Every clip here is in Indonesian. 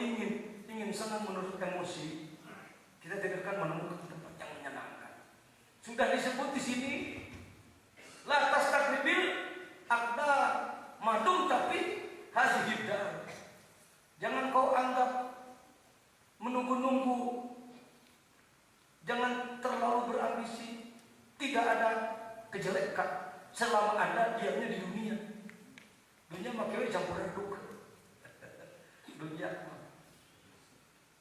ingin senang menurut emosi, kita tidak akan menemukan tempat yang menyenangkan. Sudah disebut di sini, la tastakribil akda madum tapi hazihidar. Jangan kau anggap menunggu-nunggu, jangan terlalu berambisi. Tidak ada kejelekan selama Anda diamnya di dunia. Dunia makin campur aduk. Dunia.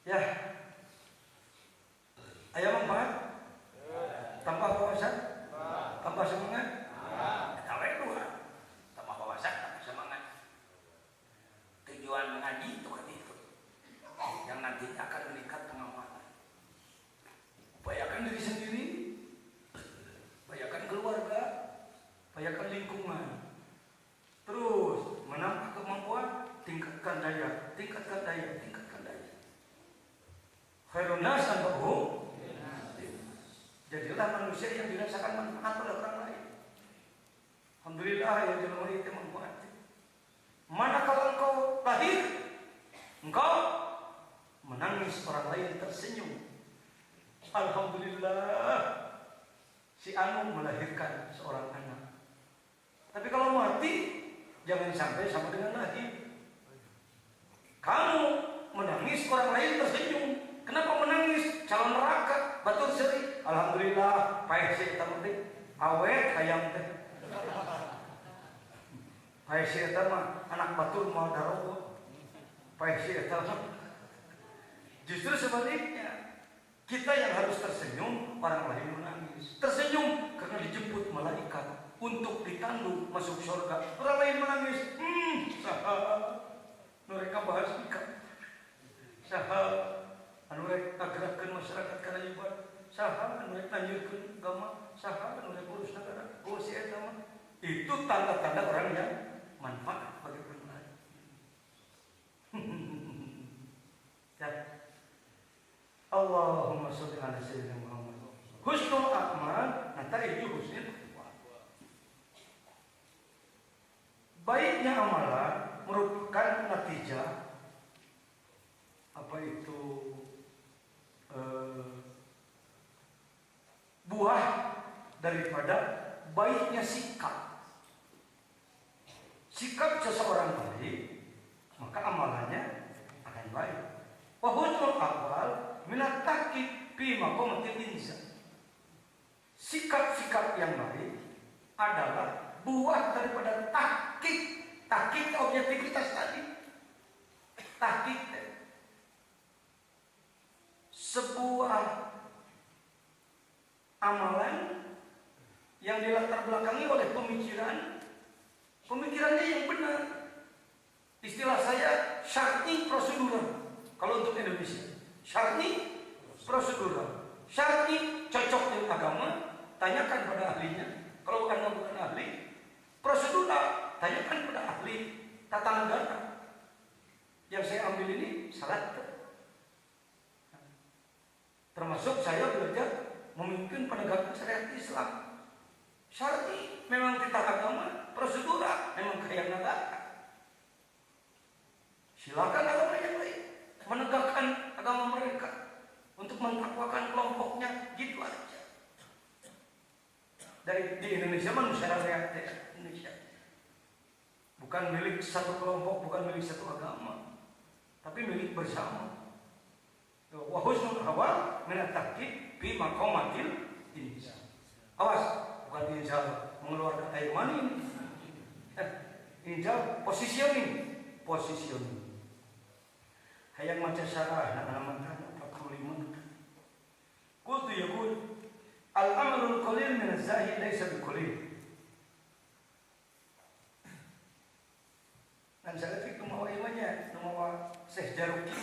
Ya. Ayo manfaat? Tambah wawasan? Tambah semangat? Tambah dua. Tambah wawasan, tambah semangat. Tujuan mengaji itu kan itu. Yang nantinya akan meningkat pengamalan. Upayakan diri sendiri, upayakan keluarga, upayakan lingkungan. Terus menambah kemampuan, tingkatkan daya. Khairun nas anfa'uhum. Jadilah manusia yang dirasakan manfaat oleh orang lain. Alhamdulillah ya jelma itu manfaat. Manakala engkau lahir, engkau menangis, orang lain tersenyum. Alhamdulillah si anu melahirkan seorang anak. Tapi kalau mati, jangan sampai sama dengan lahir. Kamu menangis, orang lain tersenyum. Kenapa menangis? Calon neraka, batur seri. Alhamdulillah, paeh si eta mah awet hayam teh. Paeh si eta mah anak batur mau darowo. Paeh si eta mah. Justru sebaliknya, kita yang harus tersenyum, orang lain menangis. Tersenyum karena dijemput malaikat untuk ditandu masuk surga. Orang lain menangis. Mereka bahas ikan. Saha anu rek ngagerakkeun masyarakat kana ibadah. Saha anu rek nanjurkeun agama. Saha anu rek urus negara. Oh si eta mah. Itu tanda-tanda orang yang manfaat bagi orang lain. Ya. Allahumma sholli ala sayyidina Muhammad. Husnul a'mal, nata'iju husnul akhwat. Baiknya amalan merupakan natijah apa itu buah daripada baiknya sikap. Sikap seseorang baik, maka amalannya akan baik. Wa husnul aqwal minat takib fi maqamatil insan. Sikap-sikap yang baik adalah buah daripada takik objektivitas tadi. Takik sebuah amalan yang dilatar belakangi oleh pemikirannya yang benar. Istilah saya syar'i prosedural. Kalau untuk Indonesia, syar'i prosedural. Syar'i cocok dengan agama, tanyakan pada ahlinya. Kalau Anda bukan ahli, prosedural, tanyakan pada ahli tata negara. Yang saya ambil ini salat. Termasuk saya belajar memimpin penegakan syariat Islam. Syar'i memang kita agama, prosedural memang kayak negara. Silakan agama yang lain menegakkan agama mereka untuk mentakwakan kelompoknya, gitu aja. Di Indonesia manusia rakyat Indonesia bukan milik satu kelompok, bukan milik satu agama, tapi milik bersama. Wa husnul awal min at-taqib fi maqamatil insan. Awas, bukan insan mengeluarkan air mani ini. Insan positioning. Hayang maca syarah nama-nama 45. Qultu yaqul al-amalul qalil min az-zahid laysa biqalil. Dan saya fikir mau imanya, mau Syekh Jaruki.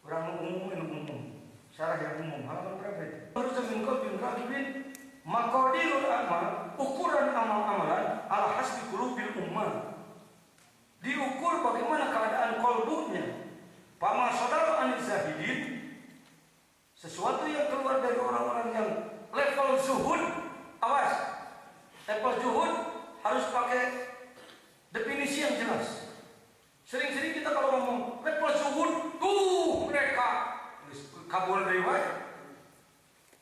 Orang umum. Syarah yang umum halaman berapa itu? Harus min qalbin raqibin maqadirul amal, ukuran amal-amalan ala hasbi qulubil ummah. Diukur bagaimana keadaan kolbunya. Pama saudara anil zahidin, sesuatu yang keluar dari orang-orang yang level zuhud. Awas, level zuhud harus pakai definisi yang jelas. Sering-sering kita kalau ngomong level zuhud, tuh mereka kabur dari wae.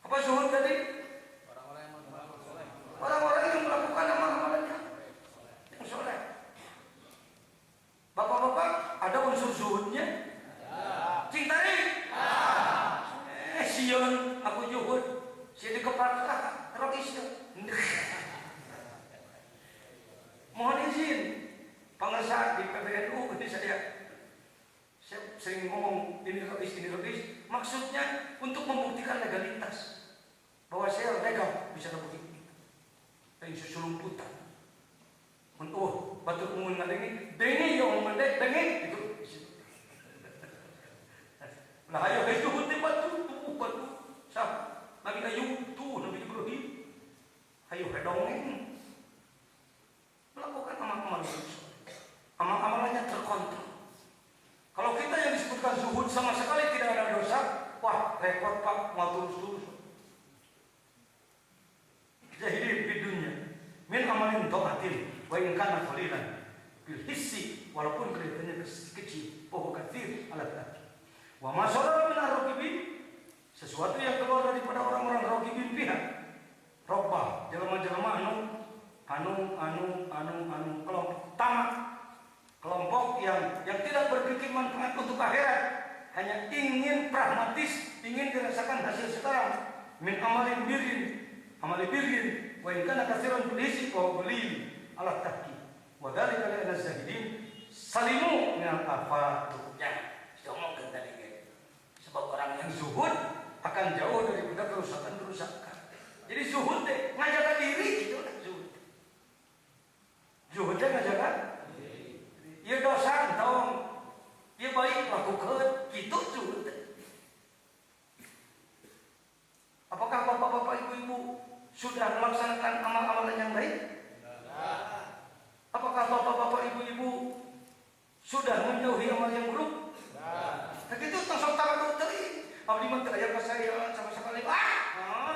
Apa zuhud tadi? Orang-orang yang melakukan amal-amalannya yang soleh. Bapak-bapak, ada unsur zuhudnya? Cinta nih? Sion, aku zuhud. Saya dikeprak terorisnya. Mohon izin, pengesat di PBNU ini saya sering ngomong ini rodis. Maksudnya untuk membuktikan legalitas bahwa saya legal bisa begitu. Dan susulung putar. Oh, batu umun ngadengi, dengi yang mendek dengi itu. Nah, ayo itu hutip batu. Sah, Nabi Ayub tuh, Nabi Ibrahim. Ayo hedongeng. Melakukan amal-amalannya terkontrol. Kalau kita yang disebutkan zuhud sama sekali tidak ada dosa, wah repot Pak, mau terus. Zahidi di dunia min amalin taatin wa in kana qalilan bil hissi, walaupun kelihatannya kecil, bahwa katsir ala dzat. Wa ma sarara min ar-raqibin, sesuatu yang keluar daripada orang-orang raqibin pihak robah, jelema-jelema anu kelompok tamak, kelompok yang tidak berpikir manfaat untuk akhirat, hanya ingin pragmatis, ingin dirasakan hasil sekarang. Min amalin birrin wa in kana katsiran bilisi wa qalil ala tahki wa dzalika li az-zahidin salimu min al-afat. Ya, sudah ngomong tadi kan. Sebab orang yang zuhud akan jauh daripada kerusakan. Jadi zuhud teh ngajaga diri gitu lah zuhud. Zuhud teh ngajaga ieu dosa tong, ieu baik lakukeun, kitu zuhud teh. Apakah bapak-bapak ibu-ibu sudah melaksanakan amal-amalan yang baik? Apakah bapak-bapak ibu-ibu sudah menjauhi amal yang buruk? Begitu langsung tahu tadi. Abdi mah teu aya kasayaan sama sekali.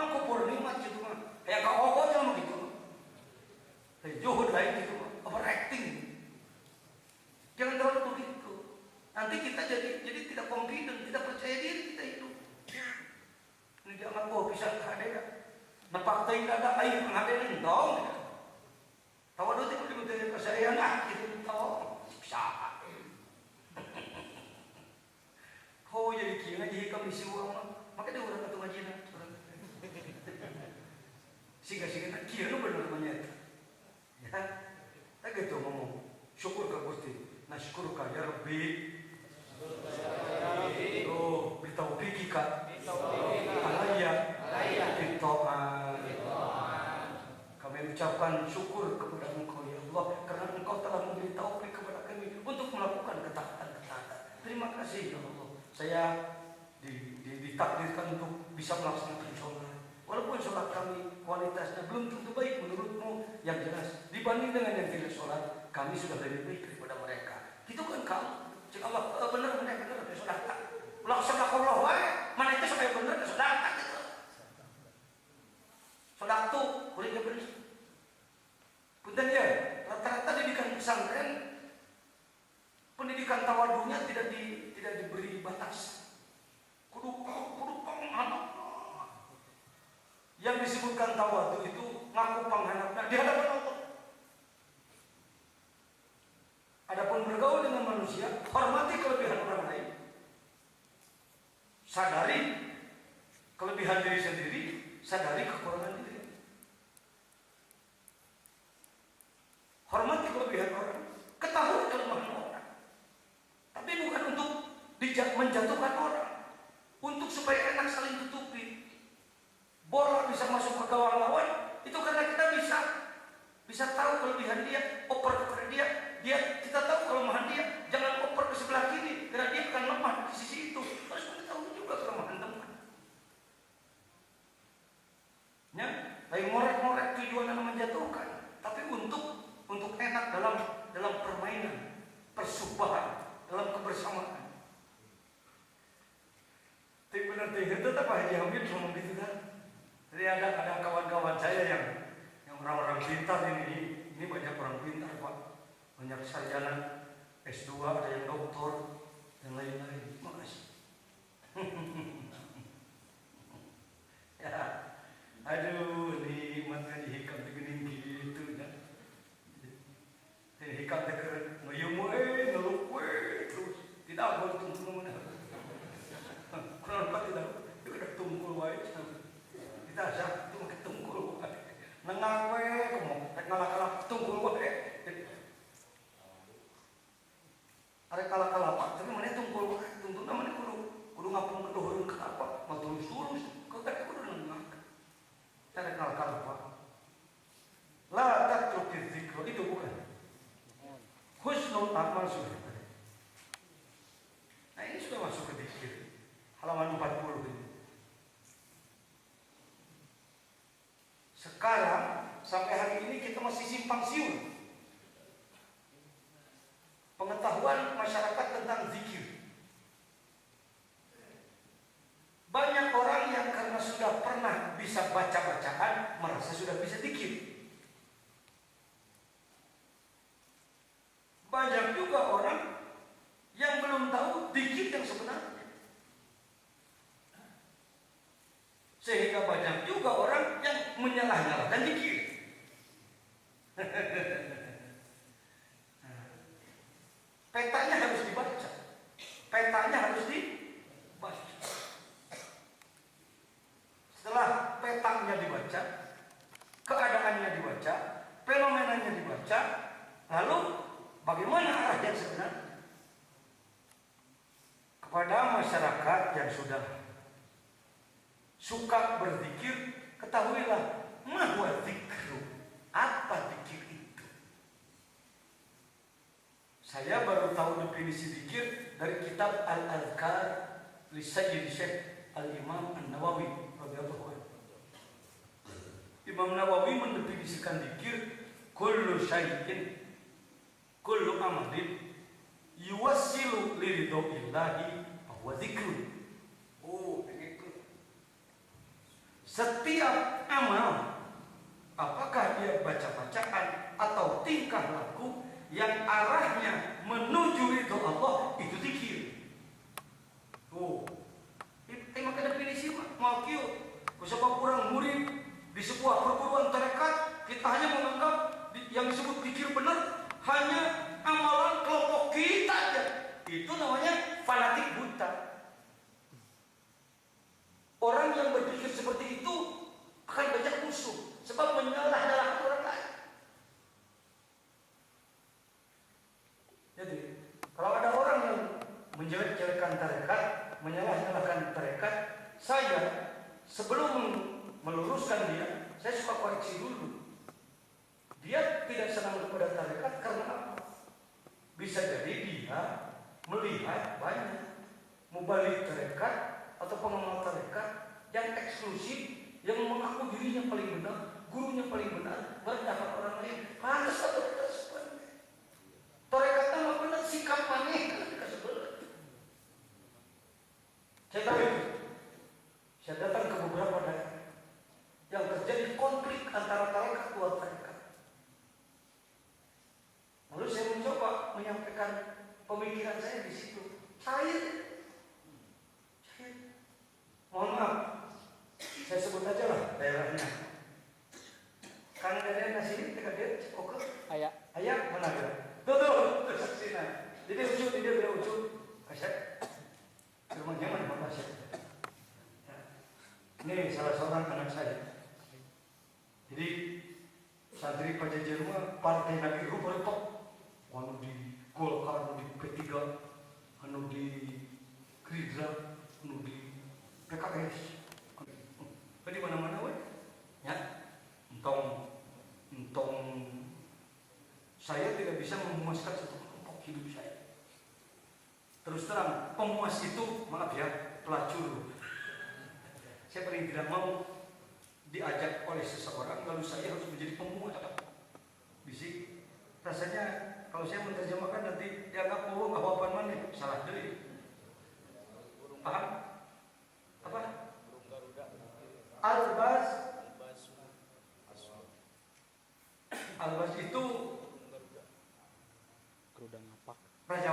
Kupur nikmat gitu mah. Kayak ka ogo mah gitu. Zuhud lain gitu mah. Overacting. Jangan terlalu begitu. Nanti kita jadi tidak confident, tidak percaya diri kita itu. Ini jangan bisa ada. Napak teuing ada air ngadeun dong. Tawadot itu dibutuhkan kasayaan gitu tong. Bisa. Oh jadi kieu ngaji kami siwa mah. Maka dia urang atuh ngajina. Siga-siga kieu nu bener namanya. Ya. Tak gitu ngomong. Syukur ka Gusti. Nasyukuruka ya Rabbi. Oh, bitaufikika. Alayya. Kami ucapkan syukur kepada Engkau ya Allah, karena Engkau telah memberi taufik kepada kami untuk melakukan ketaatan. Terima kasih ya Allah. Saya ditakdirkan untuk bisa melaksanakan sholat. Walaupun sholat kami kualitasnya belum tentu baik menurutmu, yang jelas dibanding dengan yang tidak sholat, kami sudah lebih baik daripada mereka. Itu kan kamu. Jika Allah benar sholat. Melaksanakan Allah wae, mana itu supaya benar sholat gitu. Sholat tuh kuliah benar. Punten ya, rata-rata didikan pesantren, pendidikan tawadunya tidak diberi batas. Kudu panghanap. Yang disebutkan tawadu itu ngaku panghanapna di hadapan Allah. Adapun bergaul dengan manusia, hormati kelebihan orang lain. Sadari kelebihan diri sendiri, sadari kekurangan diri. Hormati kelebihan orang, ketahui kelemahan orang. Tapi bukan untuk menjatuhkan orang, untuk supaya enak saling tutupi. Bola bisa masuk ke gawang lawan, itu karena kita bisa tahu kelebihan dia, oper kepada dia kita tahu kelemahan dia. Jangan oper ke sebelah kiri, karena dia akan lemah di sisi itu. Harus mengetahui juga kelemahan teman. Ya, lain ngorek-ngorek tujuannya menjatuhkan, tapi untuk enak dalam permainan, persubahan, dalam kebersamaan. Tapi benar itu Pak Haji Hamid ngomong gitu kan. Jadi ada kawan-kawan saya yang orang-orang pintar ini banyak orang pintar Pak, banyak sarjana S2 ada yang doktor dan lain-lain. Makasih. Ya, aduh, nikmatnya dihikam tegening gitu ya. Hikam teker ngeyung ngeluk terus tidak boleh tunggu mana. Kenapa tidak? Itu kena tungkul wae. Kita sah itu makin tungkul wae. Nengang we kamu rek ngalak-alak tungkul wae. Arek kalak-kalak tapi mana tungkul wae. Tungkul namanya kudu ngapung kedoheureun ka apa? Matulus-tulus. Kok teh kudu nengang. Arek kalak-kalak wae. La tatrukil dzikra itu bukan. Husnul amal sudah. Nah ini sudah masuk ke dzikir. Halaman 40 ini. Sekarang sampai hari ini kita masih simpang siur pengetahuan masyarakat tentang zikir. Banyak orang yang karena sudah pernah bisa baca-bacaan merasa sudah bisa zikir. Banyak juga orang yang belum tahu zikir yang sebenarnya. Sehingga banyak juga orang yang menyalah-nyalahkan zikir. Petanya harus dibaca. Petanya harus dibaca. Setelah petanya dibaca, keadaannya dibaca, fenomenanya dibaca, lalu bagaimana arah yang sebenarnya? Kepada masyarakat yang sudah suka berzikir, ketahuilah mahwa zikru. Apa zikir itu? Saya baru tahu definisi zikir dari kitab Al-Adhkar li Sayyid Syekh Al-Imam An-Nawawi radhiyallahu anhu. Imam Nawawi mendefinisikan zikir kullu syai'in kullu amalin yuwassilu liridhoillahi bahwa zikrun. Oh, begitu. Setiap amal, apakah dia baca-bacaan atau tingkah laku yang arahnya menuju ridho Allah, itu zikir. Oh, ini maka definisi mau kieu. Kusapa kurang murid di sebuah perguruan tarekat, kita hanya menganggap yang disebut zikir benar hanya amalan kelompok kita aja. Itu namanya fanatik buta. Orang yang berpikir seperti itu akan banyak musuh, sebab menyalah-nyalahkan orang lain. Jadi, kalau ada orang yang menjelek-jelekan tarekat, menyalah-nyalahkan tarekat, saya sebelum meluruskan dia, saya suka koreksi dulu. Dia tidak senang kepada tarekat karena apa? Bisa jadi dia melihat banyak mubalik tarekat atau pengamal tarekat yang eksklusif, yang mengaku dirinya paling benar, gurunya paling benar, merendahkan orang lain. Harus ada respon. Tarekatnya nggak benar, sikap maneh kan kita sebelah. Saya tahu itu. Saya datang ke beberapa daerah yang terjadi konflik antara tarekat dua tarekat. Lalu saya mencoba menyampaikan pemikiran saya di situ. Cair. Mohon maaf, saya sebut aja lah daerahnya. Kan daerah sini dekat dia Oke. Ayah mana dia? Tuh sini. Jadi dia ucut. Kasih. Rumahnya mana kasih? Ini salah seorang anak saya. Jadi santri Pajajaran rumah partai lagi rupa-rupa. Anu di Golkar, anu di P3, anu di Gerindra, anu di PKS. Di mana-mana we. Ya. Entong saya tidak bisa memuaskan satu kelompok hidup saya. Terus terang, pemuas itu maaf ya, pelacur. Saya paling tidak mau diajak oleh seseorang lalu saya harus menjadi pemuas. Bisik. Rasanya kalau saya menerjemahkan nanti dianggap mau apa mana salah deh. Paham? Apa? Albas itu Kerudung ngapak. Raja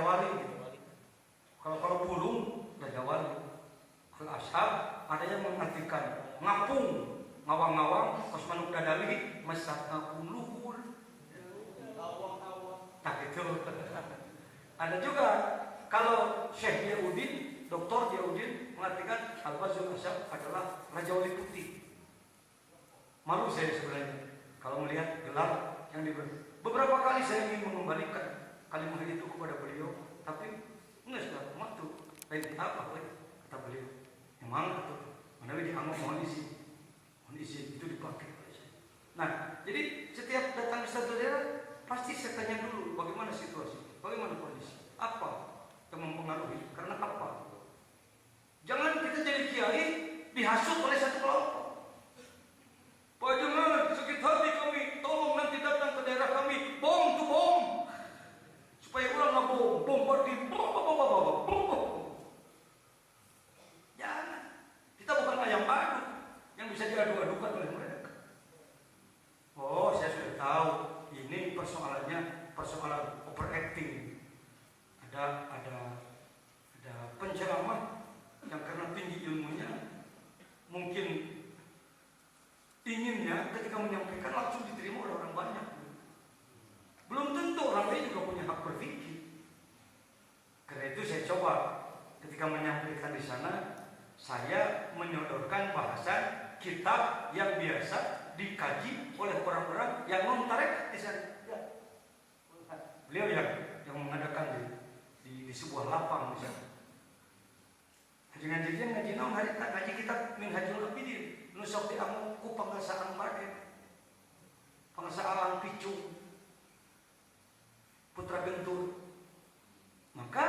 Ada juga kalau Syekh Diyaudin, Dr. Diyaudin mengatakan Al-Bazul Asyab adalah Raja Wali Putih. Malu saya sebenarnya kalau melihat gelar yang diberi. Beberapa kali saya ingin mengembalikan kalimat itu kepada beliau, tapi enggak sudah waktu. Lain apa kata beliau? Memang itu mana dianggap mohon izin itu dipakai oleh saya. Nah, jadi setiap datang ke satu daerah pasti saya tanya dulu bagaimana situasi, bagaimana kondisi, apa yang mempengaruhi, karena apa? Jangan kita jadi kiai dihasut oleh satu kelompok. Pak jangan sakit hati kami, tolong nanti datang ke daerah kami, bom tuh bom, supaya orang nggak bombardir, bom. Jangan, kita bukan ayam adu yang bisa diadu-adukan oleh mereka. Oh, saya sudah tahu, ini persoalannya persoalan overacting. Ada penceramah yang karena tinggi ilmunya mungkin inginnya ketika menyampaikan langsung diterima oleh orang banyak. Belum tentu orang lain juga punya hak berpikir. Karena itu saya coba ketika menyampaikan di sana, saya menyodorkan bahasan kitab yang biasa dikaji oleh orang-orang yang non-tarekat di sana. Ya. Beliau yang mengadakan di sebuah lapang di sana. Ngaji naon hari tak ngaji kitab Minhajul Abidin nu sok diamu ku pangasaan bade. Pangasaan picung. Putra Gentur. Maka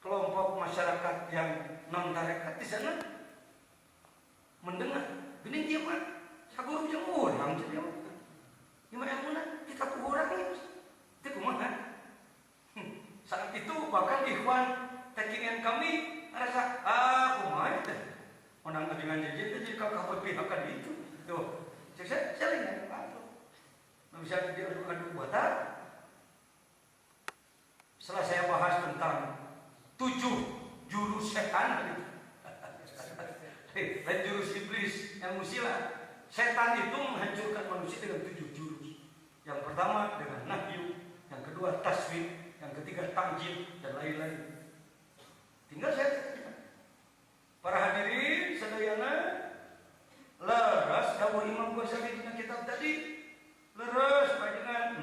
kelompok masyarakat yang non tarekat di sana mendengar, gini dia mah saguru jeung urang jadi apa? Gimana muna kita ku urang ieu. Itu kumaha? Saat itu bahkan ikhwan tekingan kami rasa kumaha teh. Onang dengan jadi kakak berpihakan itu. Tuh, saya lihat apa? Bisa diadu-adu batal. Setelah saya bahas tentang 7 jurus setan, dan jurus iblis yang musila. Setan itu menghancurkan manusia dengan 7 jurus. Yang pertama dengan nahyu, yang kedua taswif, yang ketiga tanjim dan lain-lain. Tinggal saya tanya, para hadirin sedayana, leres dawuh Imam Ghazali dina kitab tadi, leres panjenengan.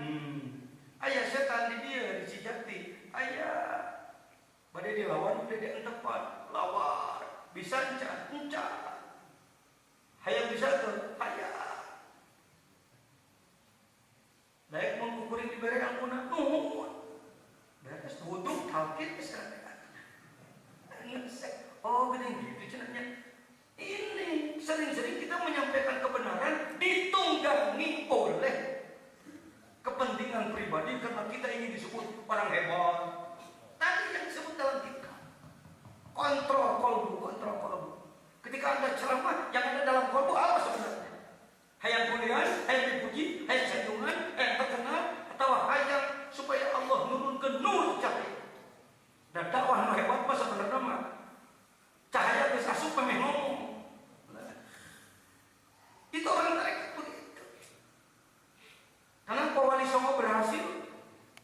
Aya setan di dia di Cijati, aya bade dilawan bade dientepan, lawan bisa encat. Hayang bisa tuh, hayang. Daek mengukurin di bere ampuna, beres butuh talkin bisa. Oh gini gitu cenanya. Ini sering-sering kita menyampaikan kebenaran ditunggangi oleh kepentingan pribadi karena kita ingin disebut orang hebat. Tadi yang disebut dalam kita kontrol kolbu. Ketika Anda ceramah, yang ada dalam kolbu apa sebenarnya? Hayang pulian, hayang dipuji, hayang sanjungan, hayang terkenal, atau hayang supaya Allah nurunkan nur cahaya. Dan dakwah hebat mah sebenarnya mah cahaya bisa asup memang ngomong. Itu orang tarekat begitu. Karena Pak Wali Songo berhasil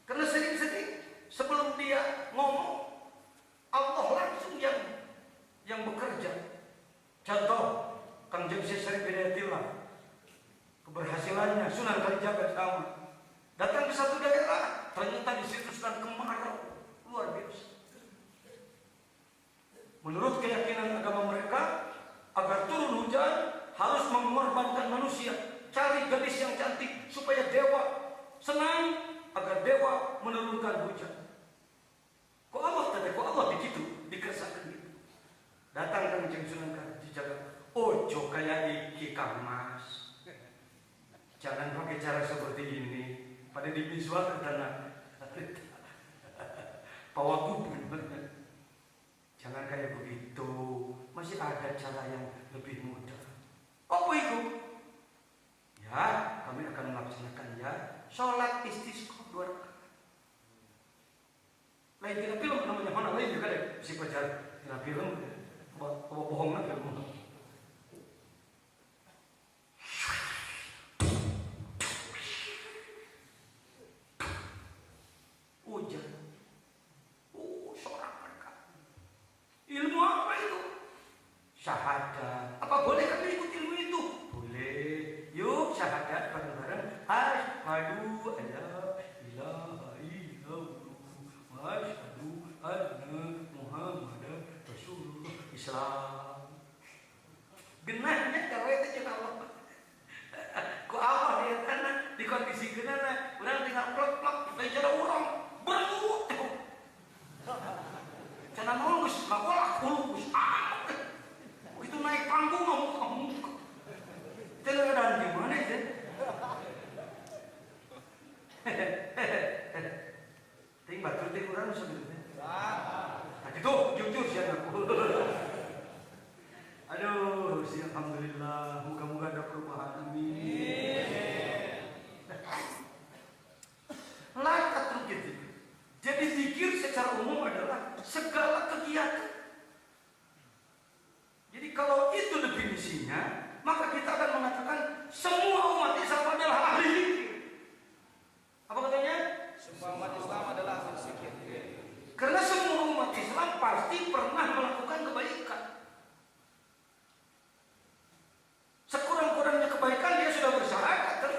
karena sering-sering sebelum dia ngomong Allah langsung yang bekerja. Contoh Kang Jengsi Syarif Hidayatillah, keberhasilannya Sunan Kalijaga sama. Datang ke satu daerah, ternyata di situ sedang kemarau luar biasa. Menurut keyakinan agama mereka, agar turun hujan harus mengorbankan manusia, cari gadis yang cantik supaya dewa senang, agar dewa menurunkan hujan. Kok Allah begitu dikersakkan gitu. Datang kan Kanjeng Sunan Kalijaga, ojo kayak iki Kang Mas. Jangan pakai cara seperti ini. Pada divisual tanah Pawagubun. Jangan kayak begitu. Masih ada cara yang lebih mudah. Apa itu? Ya, kami akan melaksanakan ya sholat istisqa 2 rakaat. Lain tidak film namanya mana lain juga deh. Si pacar tidak film. Bohong lagi. Hujan. kurang sebenarnya. Nah, gitu, jujur sih aku. Aduh, sih alhamdulillah, moga-moga ada perubahan, amin. Langkah terus gitu. Jadi zikir secara umum adalah segala kegiatan. Jadi kalau itu definisinya, maka kita akan mengatakan semua umat Islam adalah ahli zikir. Apa katanya? Semua umat Islam adalah ahli zikir. Karena semua umat Islam pasti pernah melakukan kebaikan. Sekurang-kurangnya kebaikan dia sudah bersyahadat.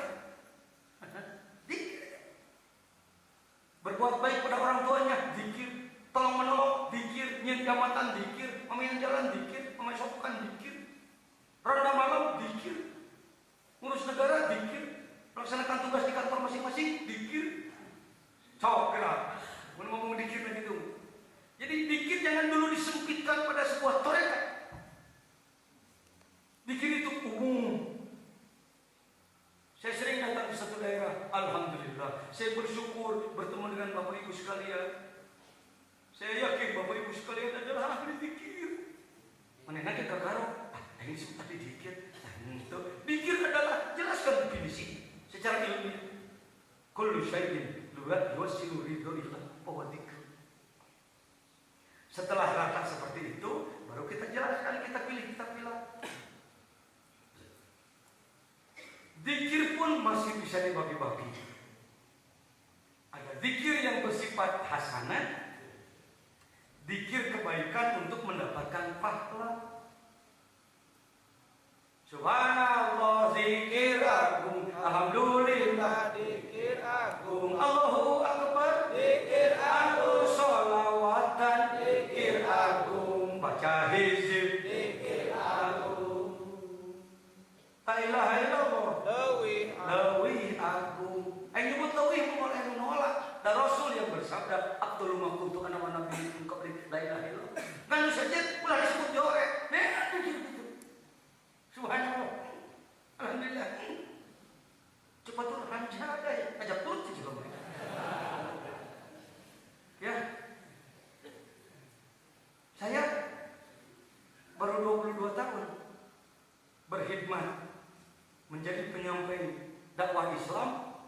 Berbuat baik pada orang tuanya, zikir. Tolong menolong, zikir. Nyiap jambatan, zikir. Pemain jalan, zikir. Pemain sopan, zikir. Ronda malam, zikir. Ngurus negara, zikir. Melaksanakan tugas di kantor masing-masing, zikir. Cok, kira. Mau ngomong zikir lagi itu. Jadi zikir jangan dulu disempitkan pada sebuah tarekat. Zikir itu umum. Saya sering datang ke satu daerah, alhamdulillah. Saya bersyukur bertemu dengan Bapak Ibu sekalian. Saya yakin Bapak Ibu sekalian adalah ahli zikir. Mana nak kita karo? Ini sempat dikit. Zikir adalah jelaskan definisi secara ilmiah. Kullu syai'in yuwassilu ridho ila wa dzikr. Setelah rata seperti itu, baru kita jelaskan, kita pilih, kita pilih. Zikir pun masih bisa dibagi-bagi. Ada zikir yang bersifat hasanah, zikir kebaikan untuk mendapatkan pahala. Subhanallah, zikir agung, alhamdulillah, zikir agung, Allahu akbar, zikir agung, sholawatan, zikir agung, baca hizib, zikir agung. La ilaha illallah, lawih agung. Nyebut lawih mulai menolak. Dan Rasul yang bersabda, Abdul Makuntu ana wa nabi min qabli la ilaha illallah. Kan saja ulah disebut jorek. Nah, gitu. Subhanallah. Alhamdulillah. Cepat turun rancada ya. Ajak turun saja kamu. Ya. Saya baru 22 tahun berkhidmat menjadi penyampai dakwah Islam,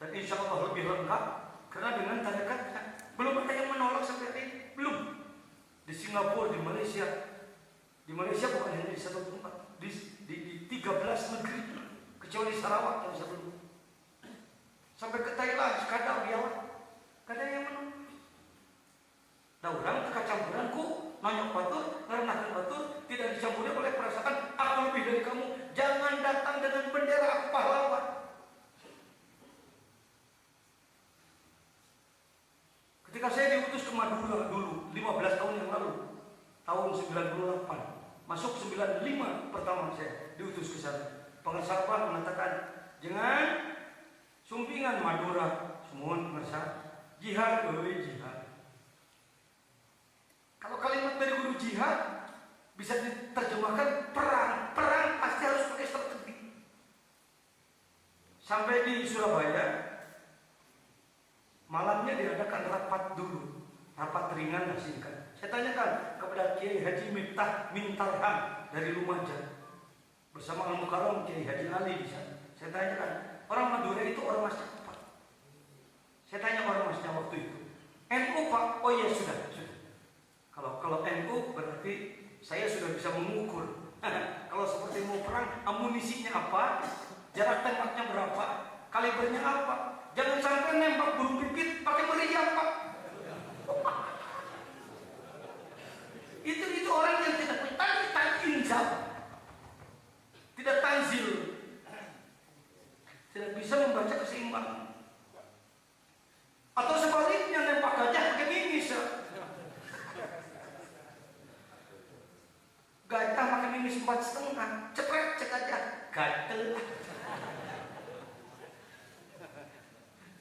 dan insya Allah lebih lengkap karena dengan tarekatnya. Belum ada yang menolak sampai hari ini, belum. Di Singapura, di Malaysia bukan hanya di satu tempat, di 13 negeri, kecuali Sarawak yang satu. Sampai ke Thailand, sekadar biawak, kada yang menolak. Nah orang kecampuranku, nanya batur, ngerenahkan batur, tidak dicampuri oleh perasaan aku lebih dari kamu. Jangan datang dengan bendera aku pahlawan. Ketika saya diutus ke Madura dulu, 15 tahun yang lalu, tahun 98, masuk 95 pertama saya diutus ke sana. Pengesarpan mengatakan, jangan sumpingan Madura, semua merasa jihad, jihad. Kalau kalimat dari guru jihad bisa diterjemahkan perang. Perang pasti harus pakai strategi. Sampai di Surabaya, malamnya diadakan rapat dulu. Rapat ringan lah singkat. Saya tanyakan kepada Kiai Haji Miftah Mintalham dari Lumajang bersama Al-Mukarram Kiai Haji Ali di sana. Saya tanyakan, orang Madura itu orang masnya apa? Saya tanya orang masnya waktu itu. NU Pak? Oh iya sudah. Kalau NU berarti saya sudah bisa mengukur. Kalau seperti mau perang, amunisinya apa, jarak tembaknya berapa, kalibernya apa. Jangan sampai nembak burung pipit pakai meriam Pak. Itu orang yang tidak inzal, tidak tanzil, tidak bisa membaca keseimbangan. Atau sebaliknya nembak gajah pakai mimis. Gajah pakai mimis 4,5, cepret cek aja, gatel.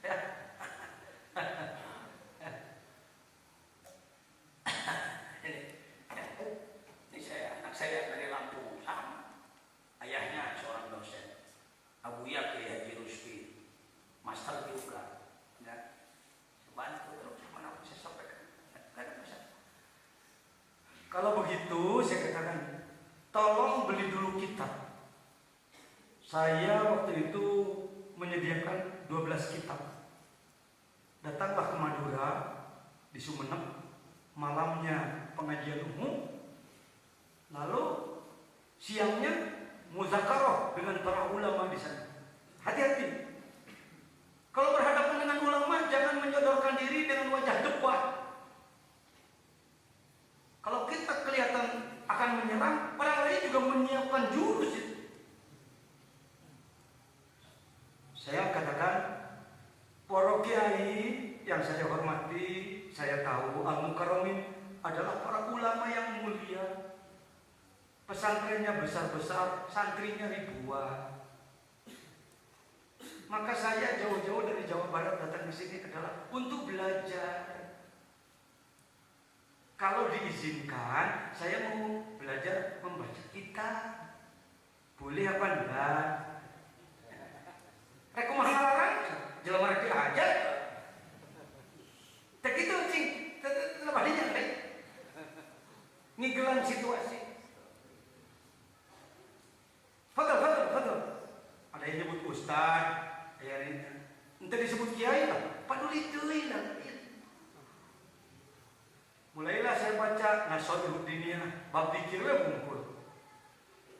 Ya. 12 kitab. Datanglah ke Madura, di Sumeneb, malamnya pengajian umum, lalu siangnya muzakarah dengan para ulama di sana. Hati-hati. Kalau berhadapan dengan ulama, jangan menyodorkan diri dengan wajah debat. Kalau kita kelihatan akan menyerang, orang lain juga menyiapkan jurus itu. Saya katakan, para kiai yang saya hormati, saya tahu al-mukarramin adalah para ulama yang mulia. Pesantrennya besar-besar, santrinya ribuan. Maka saya jauh-jauh dari Jawa Barat datang ke sini adalah untuk belajar. Kalau diizinkan, saya mau belajar membaca kitab. Boleh apa enggak? Rek kumaha larang? Jelema rek aja. Tak gitu cing, lebahnya rek. Ngigelan situasi. Fadal. Ada yang nyebut ustaz, ada yang entah disebut kiai lah, paduli teuing lah. Mulailah saya baca Nasrul Diniyah, bab dzikir we bungkul.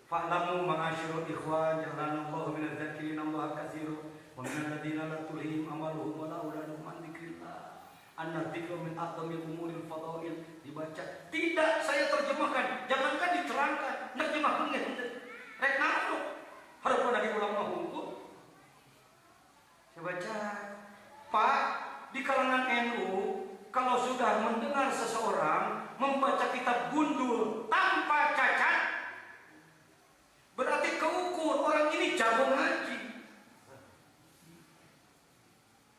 Fa'lamu ma'asyiral ikhwan ja'alanallahu minadz zakirin Allah katsiran wa minal ladzina la tulhihim amaluhum wa la auladuhum an dzikrillah. An-dzikru min a'zamil umuril fadail. Dibaca. Tidak saya terjemahkan, jangankan diterangkan, nerjemahkeun ge henteu. Rek naon? Hareupeun lagi ulama hukum. Saya baca, Pak, di kalangan NU kalau sudah mendengar seseorang membaca kitab gundul tanpa cacat, berarti keukur orang ini jago ngaji.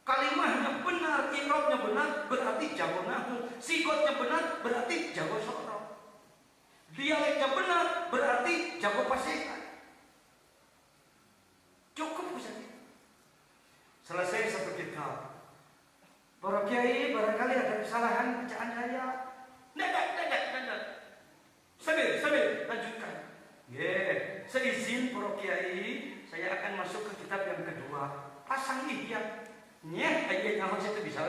Kalimahnya benar, i'rabnya benar, berarti jago nahwu. Sigotnya benar, berarti jago sorof. Dialeknya benar, berarti jago fasihan. Cukup saja. Selesai satu kitab. Para kiai barangkali ada kesalahan bacaan saya. Dadak. Sambil lanjutkan. Seizin para kiai, saya akan masuk ke kitab yang kedua. Pasang ihya. Ayat nama saya itu bisa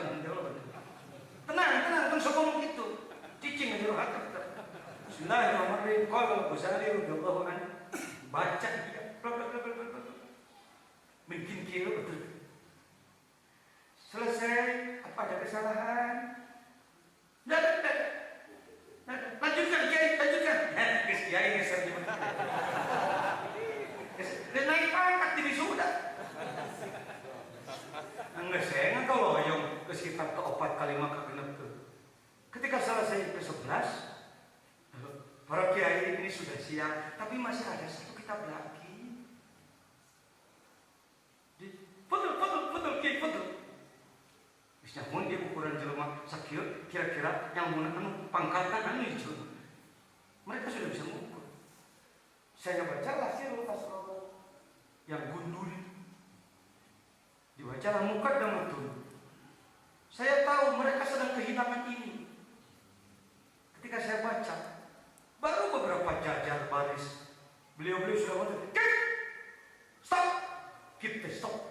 tenang, sokong gitu. Cicing aja rohakat. Bismillahirrahmanirrahim. Qala Ghazali radhiyallahu anhu. Baca dia. Bikin kira betul. Selesai, apa ada kesalahan? Dadak. Lanjutkan kiai, lanjutkan. Kiai ngeser gimana? Dan naik pangkat di wisuda. Enggak saya nggak tahu yang ke sekitar keempat kalimat kegenap tuh. Ketika selesai ke-11, para kiai ini sudah siap, tapi masih ada satu kitab lagi. Betul kiai betul. Bisa mun dia ukuran jelema sakieu kira-kira yang menggunakan pangkatan anu itu. Mereka sudah bisa mengukur. Saya bacalah sirul tasawuf yang gundul. Dibacalah muqaddamatun. Saya tahu mereka sedang kehilangan ini. Ketika saya baca, baru beberapa jajar baris, beliau sudah ngomong, stop, kita stop.